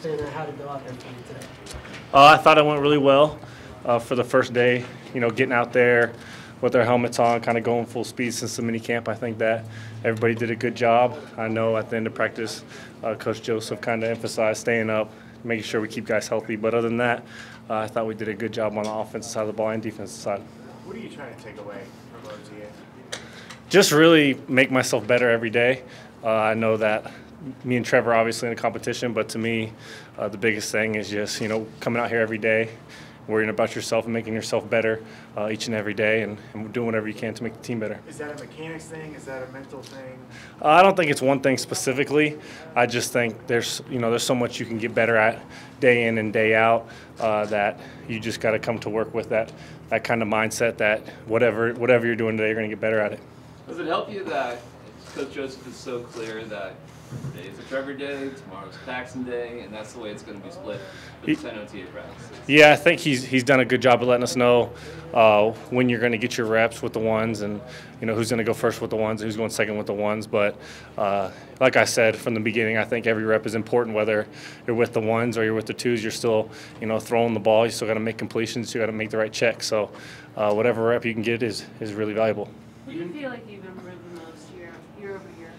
Paxton, how did it go out there for you today? I thought it went really well for the first day. Getting out there with their helmets on, kind of going full speed since the mini camp. I think that everybody did a good job. I know at the end of practice, Coach Joseph kind of emphasized staying up, making sure we keep guys healthy. But other than that, I thought we did a good job on the offensive side of the ball and defensive side. What are you trying to take away from OTA? Just really make myself better every day. I know that me and Trevor are obviously in a competition, but to me, the biggest thing is just, coming out here every day, worrying about yourself and making yourself better each and every day and doing whatever you can to make the team better. Is that a mechanics thing? Is that a mental thing? I don't think it's one thing specifically. I just think there's so much you can get better at day in and day out that you just got to come to work with that kind of mindset that whatever you're doing today, you're going to get better at it. Does it help you that Coach Joseph is so clear that today is a Trevor day, tomorrow's Paxton day, and that's the way it's going to be split with the 10 OTA practices? Yeah, I think he's done a good job of letting us know when you're going to get your reps with the ones and, who's going to go first with the ones and who's going second with the ones. But like I said from the beginning, I think every rep is important, whether you're with the ones or you're with the twos. You're still, throwing the ball. You still got to make completions. You got to make the right check. So whatever rep you can get is really valuable. What do you feel like you've improved the most year over year?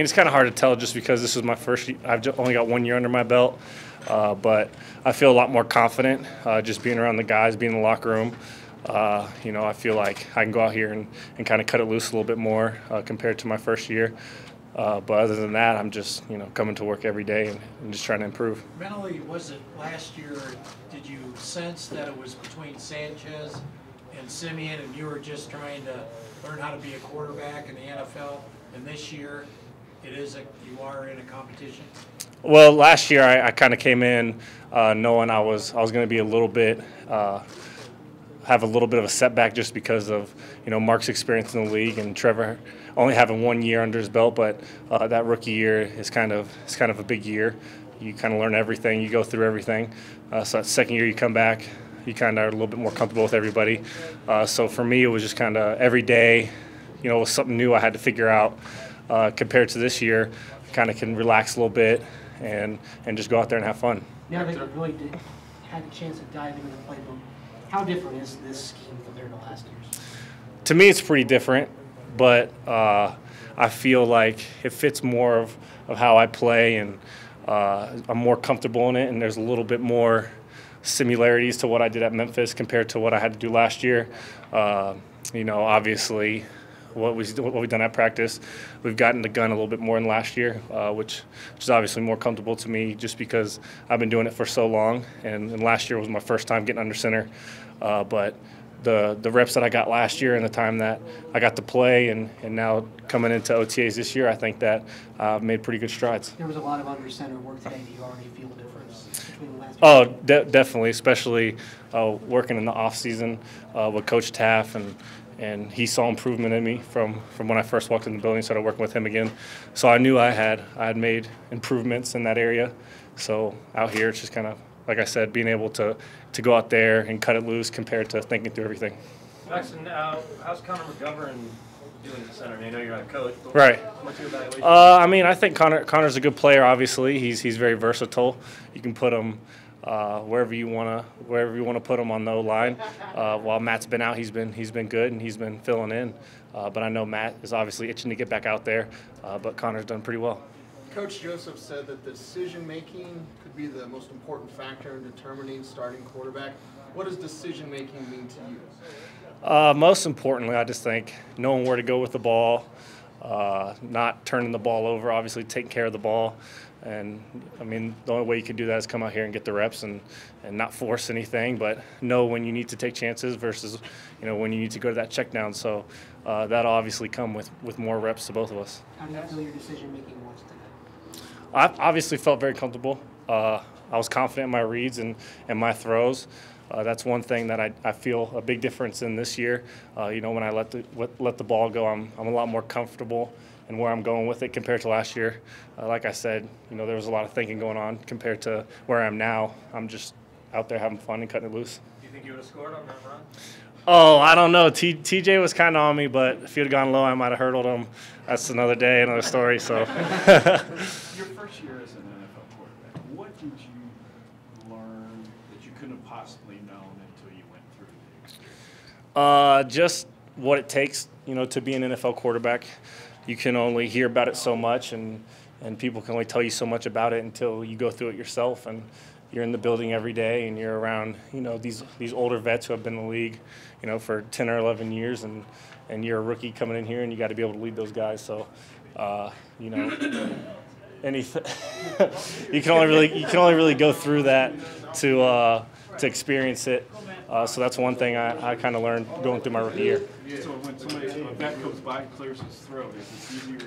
It's kind of hard to tell just because this is my first year. I've only got 1 year under my belt, but I feel a lot more confident just being around the guys, being in the locker room. I feel like I can go out here and kind of cut it loose a little bit more compared to my first year. But other than that, I'm just, coming to work every day and just trying to improve. Mentally, was it last year, did you sense that it was between Sanchez and Simeon and you were just trying to learn how to be a quarterback in the NFL? And this year, you are in a competition? Well, last year I kind of came in knowing I was going to be a little bit have a little bit of a setback just because of Mark's experience in the league and Trevor only having 1 year under his belt. But that rookie year is kind of a big year. You kind of learn everything. You go through everything. So that second year you come back, you kind of are a little bit more comfortable with everybody. So for me, it was just kind of every day, it was something new I had to figure out. Compared to this year, I kind of can relax a little bit and just go out there and have fun. Now that you really had a chance to dive into the playbook, how different is this scheme compared to last year's? To me, it's pretty different, but I feel like it fits more of how I play, and I'm more comfortable in it, and there's a little bit more similarities to what I did at Memphis compared to what I had to do last year. Obviously, what we've done at practice, we've gotten the gun a little bit more than last year, which is obviously more comfortable to me just because I've been doing it for so long, and last year was my first time getting under center. But the reps that I got last year and the time that I got to play and now coming into OTAs this year, I think that I've made pretty good strides. There was a lot of under center work today. Do you already feel the difference between the last year? Oh, definitely, especially working in the off season with Coach Taff, and he saw improvement in me from when I first walked in the building, started working with him again. So I knew I had made improvements in that area. So out here, it's just kind of, like I said, being able to go out there and cut it loose compared to thinking through everything. Paxton, how's Connor McGovern doing at the center? I know you're not a coach, but right. What's your evaluation? I think Connor's a good player. Obviously, he's very versatile. You can put him wherever you want to put him on the line. While Matt's been out, he's been good and he's been filling in. But I know Matt is obviously itching to get back out there. But Connor's done pretty well. Coach Joseph said that the decision-making could be the most important factor in determining starting quarterback. What does decision-making mean to you? Most importantly, I just think knowing where to go with the ball, not turning the ball over, obviously taking care of the ball. And, the only way you can do that is come out here and get the reps and not force anything, but know when you need to take chances versus, when you need to go to that check down. So that'll obviously come with more reps to both of us. How do you feel your decision-making was today? I obviously felt very comfortable. I was confident in my reads and my throws. That's one thing that I feel a big difference in this year. When I let the ball go, I'm a lot more comfortable and where I'm going with it compared to last year. Like I said, there was a lot of thinking going on compared to where I am now. I'm just out there having fun and cutting it loose. Do you think you would have scored on that run? Oh, I don't know. TJ was kind of on me, but if he'd have gone low, I might have hurdled him. That's another day, another story. So. Your first year as an Just what it takes, to be an NFL quarterback. You can only hear about it so much, and people can only tell you so much about it until you go through it yourself. And you're in the building every day, and you're around, these older vets who have been in the league, for 10 or 11 years, and you're a rookie coming in here, and you got to be able to lead those guys. So, anything you can only really go through that to experience it. So that's one thing I kind of learned going through my rookie year. So when a vet comes by and clears his throat, is it easier to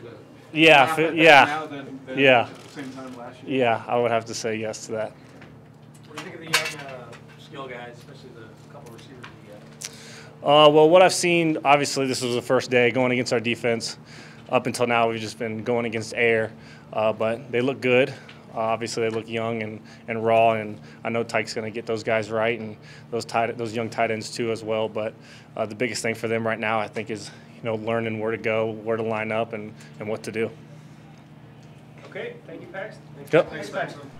Yeah, laugh at that yeah, now than yeah. at the same time last year? Yeah, I would have to say yes to that. What do you think of the young skill guys, especially the couple receivers that you Well, what I've seen, obviously, this was the first day going against our defense. Up until now, we've just been going against air, but they look good. Obviously, they look young and raw, and I know Tyke's going to get those guys right and those young tight ends too as well. But the biggest thing for them right now, I think, is learning where to go, where to line up, and what to do. Okay, thank you, Paxton. Yep. Thanks, Paxton.